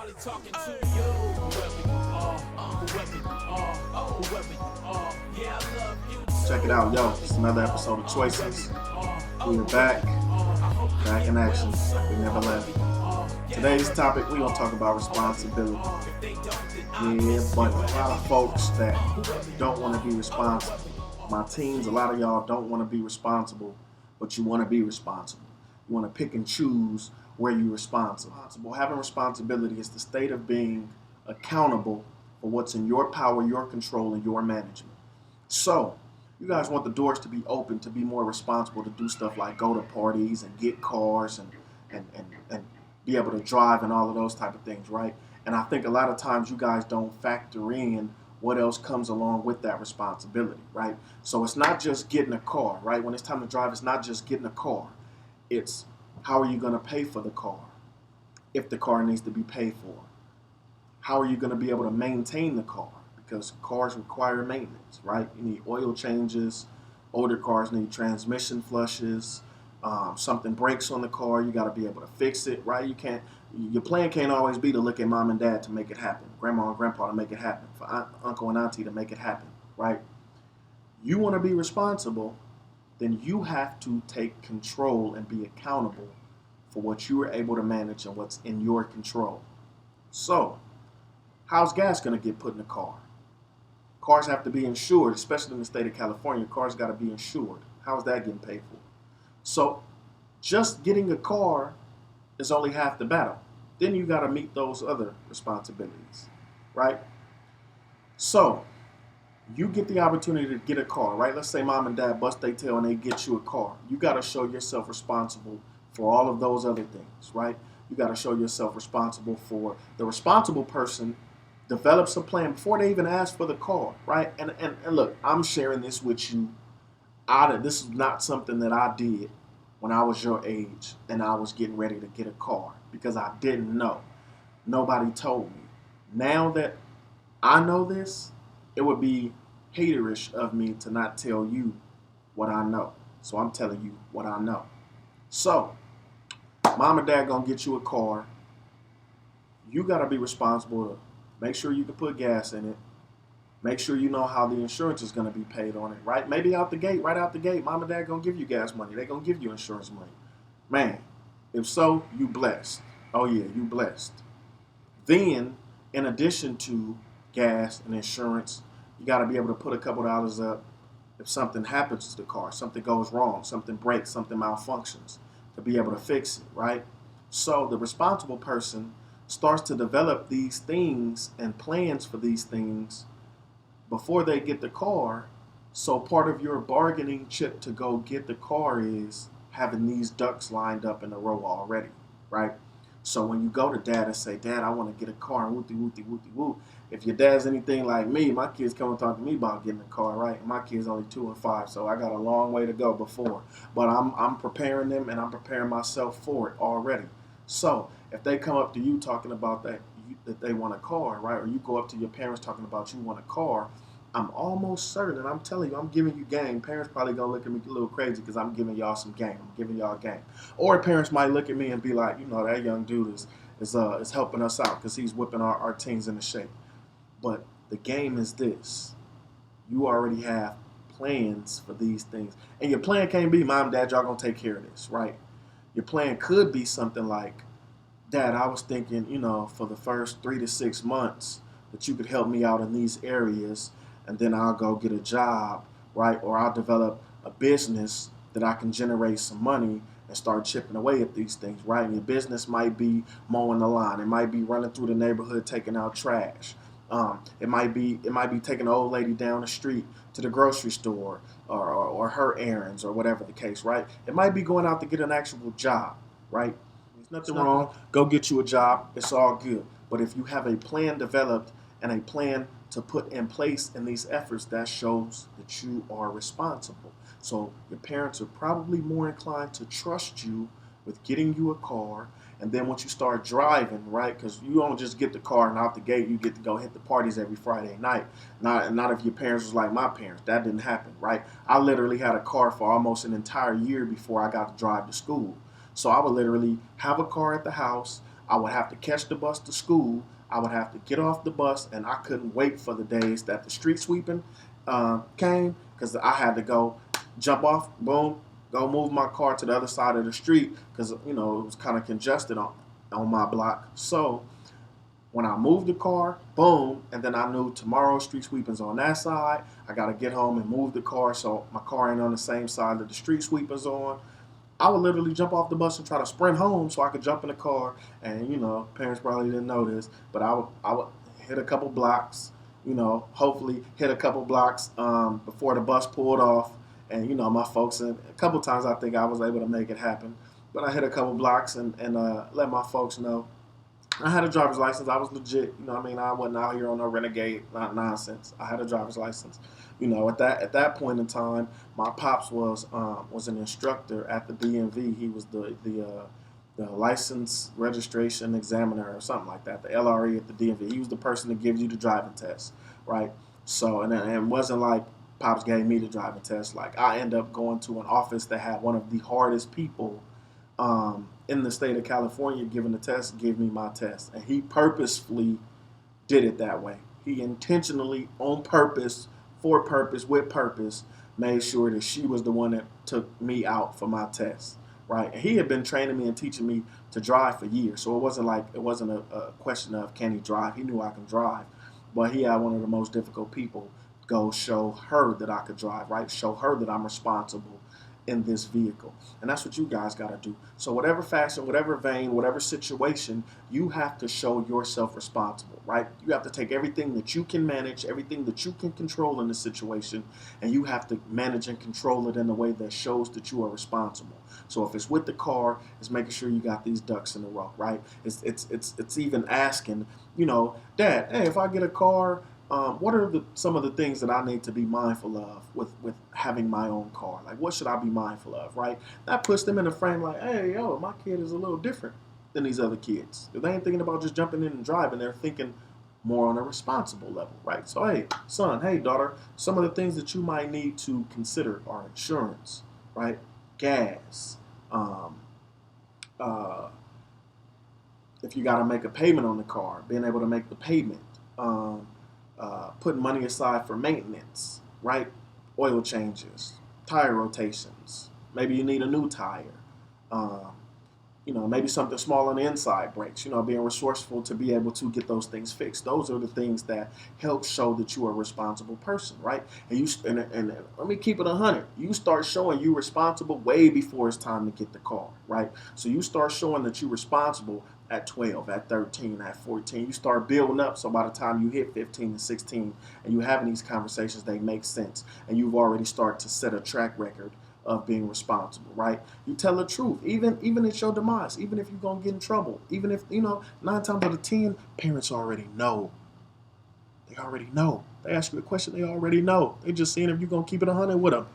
started talking to you. Whoever you are, whoever you are, whoever you are. Yeah, I love you too. Check it out, yo. It's another episode of Choices. We are back in action like we never left. Today's topic, we're going to talk about responsibility. Yeah, but a lot of folks that don't want to be responsible. My teens, a lot of y'all don't want to be responsible, but you want to be responsible. You want to pick and choose where you're responsible. Having responsibility is the state of being accountable for what's in your power, your control, and your management. So, you guys want the doors to be open to be more responsible, to do stuff like go to parties and get cars and be able to drive and all of those type of things, right? And I think a lot of times you guys don't factor in what else comes along with that responsibility, right? So it's not just getting a car, right? When it's time to drive, it's not just getting a car. It's how are you going to pay for the car if the car needs to be paid for? How are you going to be able to maintain the car? Because cars require maintenance, right? You need oil changes. Older cars need transmission flushes. Something breaks on the car, you got to be able to fix it, right? Your plan can't always be to look at mom and dad to make it happen, grandma and grandpa to make it happen, for uncle and auntie to make it happen, right? You want to be responsible, then you have to take control and be accountable for what you are able to manage and what's in your control. So, how's gas going to get put in the car? Cars have to be insured, especially in the state of California. Cars got to be insured. How's that getting paid for? So, just getting a car is only half the battle. Then you got to meet those other responsibilities, right? So, you get the opportunity to get a car, right? Let's say mom and dad bust their tail and they get you a car. You got to show yourself responsible for all of those other things, right? You got to show yourself responsible for the responsible person develops a plan before they even ask for the car, right? And look, I'm sharing this with you. This is not something that I did when I was your age and I was getting ready to get a car because I didn't know. Nobody told me. Now that I know this, it would be haterish of me to not tell you what I know. So I'm telling you what I know. So, mom and dad gonna get you a car. You gotta be responsible to make sure you can put gas in it. Make sure you know how the insurance is gonna be paid on it, right? Maybe right out the gate, mom and dad gonna give you gas money. They gonna give you insurance money. Man, if so, you blessed. Oh yeah, you blessed. Then, in addition to gas and insurance, you got to be able to put a couple dollars up if something happens to the car, something goes wrong, something breaks, something malfunctions, to be able to fix it, right? So the responsible person starts to develop these things and plans for these things before they get the car. So part of your bargaining chip to go get the car is having these ducks lined up in a row already, right? So when you go to dad and say, Dad, I want to get a car, and whoopty. If your dad's anything like me, my kids come and talk to me about getting a car, right? My kids only 2 and 5, so I got a long way to go before. But I'm preparing them and I'm preparing myself for it already. So if they come up to you talking about that they want a car, right? Or you go up to your parents talking about you want a car, I'm almost certain, and I'm telling you, I'm giving you game. Parents probably gonna look at me a little crazy because I'm giving y'all some game. I'm giving y'all game. Or parents might look at me and be like, that young dude is helping us out because he's whipping our teens into shape. But the game is this: you already have plans for these things, and your plan can't be, Mom, Dad, y'all gonna take care of this, right? Your plan could be something like, Dad, I was thinking, for the first 3 to 6 months that you could help me out in these areas, and then I'll go get a job, right? Or I'll develop a business that I can generate some money and start chipping away at these things, right? And your business might be mowing the lawn. It might be running through the neighborhood taking out trash. It might be taking an old lady down the street to the grocery store or her errands or whatever the case, right? It might be going out to get an actual job, right? There's nothing wrong. Go get you a job. It's all good. But if you have a plan developed and a plan to put in place in these efforts, that shows that you are responsible. So your parents are probably more inclined to trust you with getting you a car. And then once you start driving, right, because you don't just get the car and out the gate, you get to go hit the parties every Friday night. Not if your parents was like my parents. That didn't happen, right? I literally had a car for almost an entire year before I got to drive to school. So I would literally have a car at the house. I would have to catch the bus to school. I would have to get off the bus, and I couldn't wait for the days that the street sweeping came, because I had to go jump off, boom, go move my car to the other side of the street, because it was kind of congested on my block. So when I moved the car, boom, and then I knew tomorrow street sweeping's on that side. I got to get home and move the car so my car ain't on the same side that the street sweeping's on. I would literally jump off the bus and try to sprint home so I could jump in the car. And parents probably didn't know this, but I would hit a couple blocks. Hopefully hit a couple blocks before the bus pulled off. And my folks, and a couple times I think I was able to make it happen. But I hit a couple blocks and let my folks know I had a driver's license. I was legit. I wasn't out here on no renegade nonsense. I had a driver's license. At that point in time, my pops was an instructor at the DMV. He was the license registration examiner or something like that, the LRE at the DMV. He was the person that gives you the driving test, right? So, and it wasn't like pops gave me the driving test. Like, I ended up going to an office that had one of the hardest people in the state of California giving the test, give me my test. And he purposefully did it that way. He intentionally, on purpose, for purpose, with purpose, made sure that she was the one that took me out for my test, right? And he had been training me and teaching me to drive for years. So it wasn't a question of can he drive. He knew I can drive. But he had one of the most difficult people go show her that I could drive, right? Show her that I'm responsible in this vehicle. And that's what you guys got to do. So whatever fashion, whatever vein, whatever situation, you have to show yourself responsible, right? You have to take everything that you can manage, everything that you can control in the situation, and you have to manage and control it in a way that shows that you are responsible. So if it's with the car, it's making sure you got these ducks in a row, right? It's even asking, Dad, hey, if I get a car, what are some of the things that I need to be mindful of with having my own car? Like, what should I be mindful of, right? That puts them in a frame like, hey, my kid is a little different than these other kids. If they ain't thinking about just jumping in and driving, they're thinking more on a responsible level, right? So, hey, son, hey, daughter, some of the things that you might need to consider are insurance, right? Gas, if you got to make a payment on the car, being able to make the payment, putting money aside for maintenance, right? Oil changes, tire rotations. Maybe you need a new tire. Maybe something small on the inside breaks. Being resourceful to be able to get those things fixed. Those are the things that help show that you are a responsible person, right? And let me keep it 100. You start showing you responsible way before it's time to get the car, right? So you start showing that you're responsible at 12, at 13, at 14. You start building up, so by the time you hit 15 and 16 and you're having these conversations, they make sense. And you've already started to set a track record of being responsible, right? You tell the truth, even at your demise, even if you're going to get in trouble, even if, 9 times out of 10, parents already know. They already know. They ask you a question, they already know. They're just seeing if you're going to keep it 100 with them.